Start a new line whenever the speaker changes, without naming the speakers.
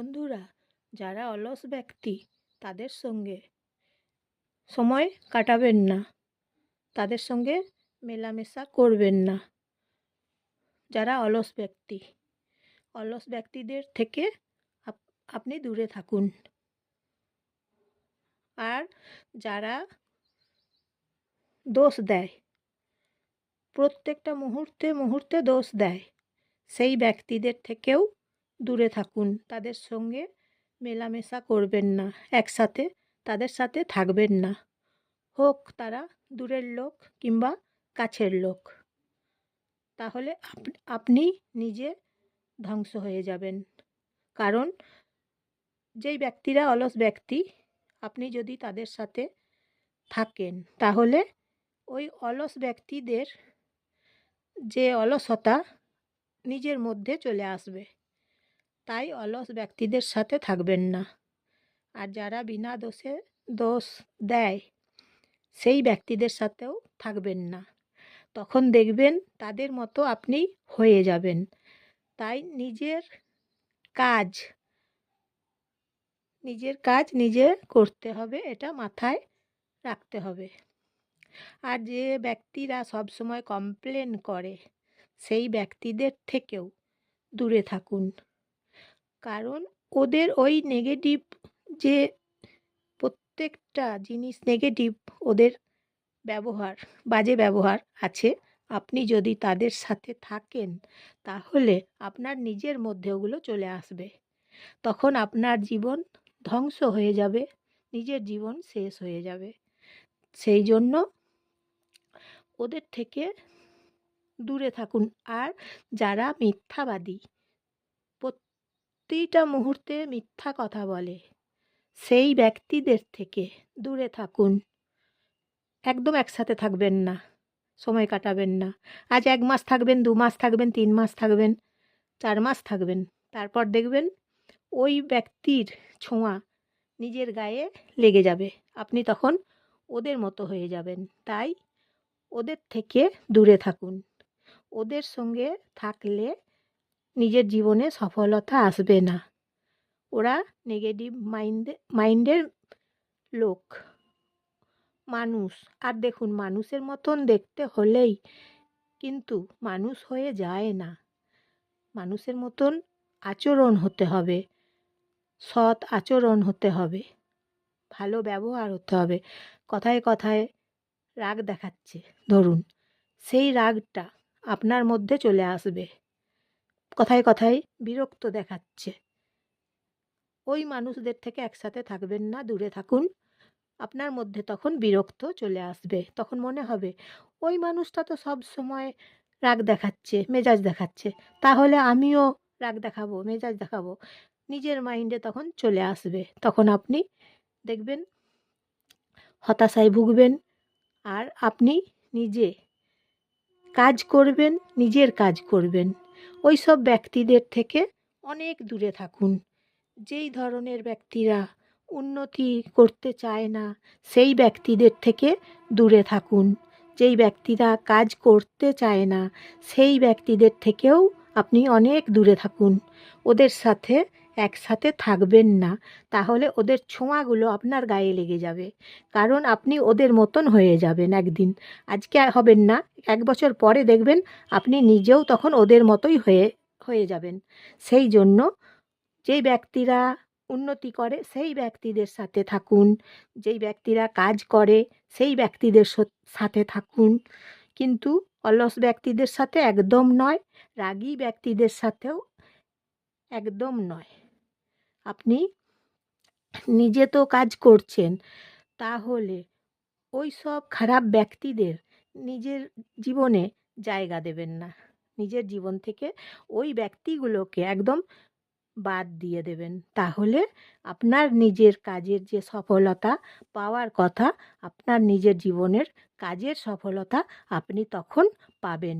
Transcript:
বন্ধুরা, যারা অলস ব্যক্তি তাদের সঙ্গে সময় কাটাবেন না, তাদের সঙ্গে মেলামেশা করবেন না। যারা অলস ব্যক্তিদের থেকে আপনি দূরে থাকুন। আর যারা দোষ দেয়, প্রত্যেকটা মুহূর্তে মুহূর্তে দোষ দেয়, সেই ব্যক্তিদের থেকেও দূরে থাকুন। তাদের সঙ্গে মেলামেশা করবেন না, একসাথে তাদের সাথে থাকবেন না, হোক তারা দূরের লোক কিংবা কাছের লোক। তাহলে আপনি নিজে ধ্বংস হয়ে যাবেন। কারণ যেই ব্যক্তিরা অলস ব্যক্তি, আপনি যদি তাদের সাথে থাকেন তাহলে ওই অলস ব্যক্তিদের যে অলসতা নিজের মধ্যে চলে আসবে। তাই অলস ব্যক্তিদের সাথে থাকবেন না। আর যারা বিনা দোষে দোষ দেয়, সেই ব্যক্তিদের সাথেও থাকবেন না। তখন দেখবেন তাদের মতো আপনি হয়ে যাবেন। তাই নিজের কাজ নিজে করতে হবে, এটা মাথায় রাখতে হবে। আর যে ব্যক্তিরা সবসময় কমপ্লেন করে, সেই ব্যক্তিদের থেকেও দূরে থাকুন। কারণ ওদের ওই নেগেটিভ, যে প্রত্যেকটা জিনিস নেগেটিভ, ওদের বাজে ব্যবহার আছে। আপনি যদি তাদের সাথে থাকেন তাহলে আপনার নিজের মধ্যে ওগুলো চলে আসবে। তখন আপনার জীবন ধ্বংস হয়ে যাবে, নিজের জীবন শেষ হয়ে যাবে। সেই জন্য ওদের থেকে দূরে থাকুন। আর যারা মিথ্যাবাদী, প্রতিটা মুহূর্তে মিথ্যা কথা বলে, সেই ব্যক্তিদের থেকে দূরে থাকুন। একদম একসাথে থাকবেন না, সময় কাটাবেন না। আজ 1 মাস থাকবেন, 2 মাস থাকবেন, 3 মাস থাকবেন, 4 মাস থাকবেন। তারপর দেখবেন ওই ব্যক্তির ছোঁয়া নিজের গায়ে লেগে যাবে। আপনি তখন ওদের মতো হয়ে যাবেন। তাই ওদের থেকে দূরে থাকুন। ওদের সঙ্গে থাকলে নিজের জীবনে সফলতা আসবে না। ওরা নেগেটিভ মাইন্ডের লোক, মানুষ। আর দেখুন, মানুষের মতন দেখতে হলেই কিন্তু মানুষ হয়ে যায় না। মানুষের মতন আচরণ হতে হবে, সৎ আচরণ হতে হবে, ভালো ব্যবহার হতে হবে। কথায় কথায় রাগ দেখাচ্ছে, ধরুন সেই রাগটা আপনার মধ্যে চলে আসবে। কথায় কথায় বিরক্ত দেখাচ্ছে, ওই মানুষদের থেকে একসাথে থাকবেন না, দূরে থাকুন। আপনার মধ্যে তখন বিরক্ত চলে আসবে। তখন মনে হবে ওই মানুষটা তো সব সময় রাগ দেখাচ্ছে, মেজাজ দেখাচ্ছে, তাহলে আমিও রাগ দেখাবো, মেজাজ দেখাবো। নিজের মাইন্ডে তখন চলে আসবে। তখন আপনি দেখবেন হতাশায় ভুগবেন। আর আপনি নিজে নিজের কাজ করবেন। ওই সব ব্যক্তিদের থেকে অনেক দূরে থাকুন। যেই ধরনের ব্যক্তিরা উন্নতি করতে চায় না, সেই ব্যক্তিদের থেকে দূরে থাকুন। যেই ব্যক্তিরা কাজ করতে চায় না, সেই ব্যক্তিদের থেকেও আপনি অনেক দূরে থাকুন। ওদের সাথে একসাথে থাকবেন না, তাহলে ওদের ছোঁয়াগুলো আপনার গায়ে লেগে যাবে। কারণ আপনি ওদের মতন হয়ে যাবেন একদিন। আজকে হবেন না, 1 বছর পরে দেখবেন আপনি নিজেও তখন ওদের মতোই হয়ে যাবেন। সেই জন্য যেই ব্যক্তিরা উন্নতি করে সেই ব্যক্তিদের সাথে থাকুন, যেই ব্যক্তিরা কাজ করে সেই ব্যক্তিদের সাথে থাকুন। কিন্তু অলস ব্যক্তিদের সাথে একদম নয়, রাগী ব্যক্তিদের সাথেও একদম নয়। আপনি নিজে তো কাজ করছেন, তাহলে ওই সব খারাপ ব্যক্তিদের নিজের জীবনে জায়গা দেবেন না। নিজের জীবন থেকে ওই ব্যক্তিগুলোকে একদম বাদ দিয়ে দেবেন। তাহলে আপনার নিজের কাজের যে সফলতা পাওয়ার কথা, আপনার নিজের জীবনের কাজের সফলতা আপনি তখন পাবেন।